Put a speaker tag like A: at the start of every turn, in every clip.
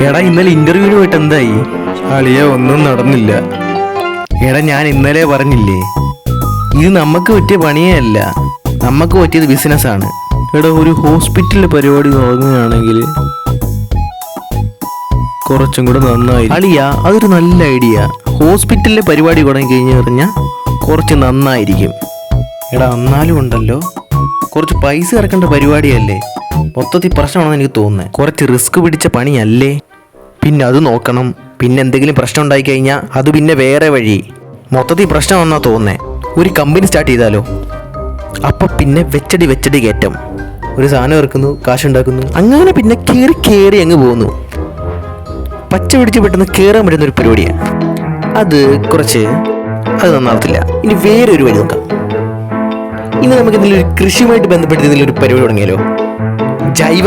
A: എടാ ഇന്നലെ ഇന്റർവ്യൂവിന് പോയിട്ട് എന്തായി? അളിയ ഒന്നും നടന്നില്ല. എടാ ഞാൻ ഇന്നലെ പറഞ്ഞില്ലേ, ഇത് നമുക്ക് പറ്റിയ പണിയേ അല്ല, നമുക്ക് പറ്റിയത് ബിസിനസ്സാണ്. എടാ ഒരു ഹോസ്പിറ്റലിലെ പരിപാടി തുടങ്ങുകയാണെങ്കിൽ കുറച്ചും കൂടെ നന്നായി. അളിയ അതൊരു നല്ല ഐഡിയ. ഹോസ്പിറ്റലിലെ പരിപാടി തുടങ്ങി കഴിഞ്ഞ് പറഞ്ഞാൽ കുറച്ച് നന്നായിരിക്കും. എടാ എന്നാലും ഉണ്ടല്ലോ, കുറച്ച് പൈസ ഇറക്കേണ്ട പരിപാടിയല്ലേ, മൊത്തത്തിൽ പ്രശ്നമാണെന്ന് എനിക്ക് തോന്നുന്നത്. കുറച്ച് റിസ്ക് പിടിച്ച പണിയല്ലേ. പിന്നെ അത് നോക്കണം, പിന്നെ എന്തെങ്കിലും പ്രശ്നം ഉണ്ടായി കഴിഞ്ഞാൽ അത് പിന്നെ വേറെ വഴി, മൊത്തത്തിൽ പ്രശ്നമാണെന്നാ തോന്നുന്നേ. ഒരു കമ്പനി സ്റ്റാർട്ട് ചെയ്താലോ? അപ്പം പിന്നെ വെച്ചടി കയറ്റം. ഒരു സാധനം ഇറക്കുന്നു, കാശുണ്ടാക്കുന്നു, അങ്ങനെ പിന്നെ കയറി അങ്ങ് പോകുന്നു. പച്ച പിടിച്ച് പെട്ടെന്ന് കയറാൻ പറ്റുന്ന ഒരു പരിപാടിയാണ് അത്. അത് നന്നാവത്തില്ല. ഇനി വേറെ ഒരു വഴി നോക്കാം. ഇനി നമുക്ക് എന്തെങ്കിലും ഒരു കൃഷിയുമായിട്ട് ബന്ധപ്പെട്ട് എന്തെങ്കിലും ഒരു പരിപാടി തുടങ്ങിയാലോ? ജൈവ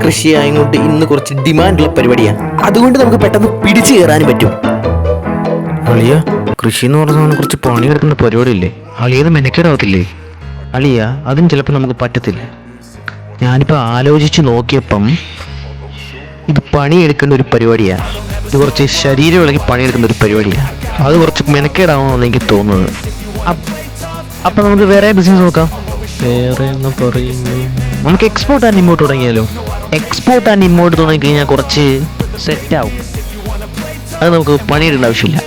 A: കൃഷി ആയതുകൊണ്ട് ഇന്ന് കുറച്ച് ഡിമാൻഡുള്ള പരിപാടിയാണ്. അതുകൊണ്ട് നമുക്ക് പെട്ടെന്ന് പിടിച്ചു കയറാനും പറ്റും. അളിയ കൃഷി എന്ന് പറഞ്ഞാൽ കുറച്ച് പണിയെടുക്കുന്ന പരിപാടിയില്ലേ? അളിയത് മെനക്കേടാവത്തില്ലേ? അളിയ അതും ചിലപ്പോൾ നമുക്ക് പറ്റത്തില്ല. ഞാനിപ്പോൾ ആലോചിച്ച് നോക്കിയപ്പം ഇത് പണിയെടുക്കേണ്ട ഒരു പരിപാടിയാണ്. ഇത് കുറച്ച് ശരീരം ഇളകി പണിയെടുക്കുന്ന ഒരു പരിപാടിയാണ്. അത് കുറച്ച് മെനക്കേടാവുമെന്ന് എനിക്ക് തോന്നുന്നത്. അപ്പം നമുക്ക് വേറെ ബിസിനസ് നോക്കാം. വേറെ എന്ന് പറയുന്നു, നമുക്ക് എക്സ്പോർട്ട് ആൻഡ് ഇമ്പോർട്ട് തുടങ്ങിയാലോ? എക്സ്പോർട്ട് ആൻഡ് ഇമ്പോർട്ട് തുടങ്ങിക്കഴിഞ്ഞാൽ കുറച്ച് സെറ്റാവും. അത് നമുക്ക് പണിയെടുക്കേണ്ട ആവശ്യമില്ല,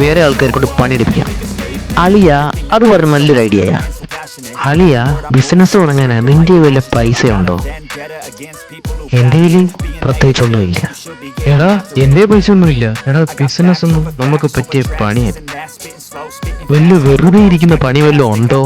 A: വേറെ ആൾക്കാരെ കൊണ്ട് പണിയെടുപ്പിക്കാം. അളിയ അത് പറഞ്ഞ നല്ലൊരു ഐഡിയയാ. അളിയ ബിസിനസ് തുടങ്ങാൻ അതിൻ്റെ വല്ല പൈസ ഉണ്ടോ? എൻ്റെ കയ്യിൽ പ്രത്യേകിച്ചൊന്നുമില്ല. എടാ എൻ്റെ പൈസ ഒന്നുമില്ല. എടാ ബിസിനസ് ഒന്നും നമുക്ക് പറ്റിയ പണിയല്ല. വെറുതെ ഇരിക്കുന്ന പണി വല്ലതും ഉണ്ടോ?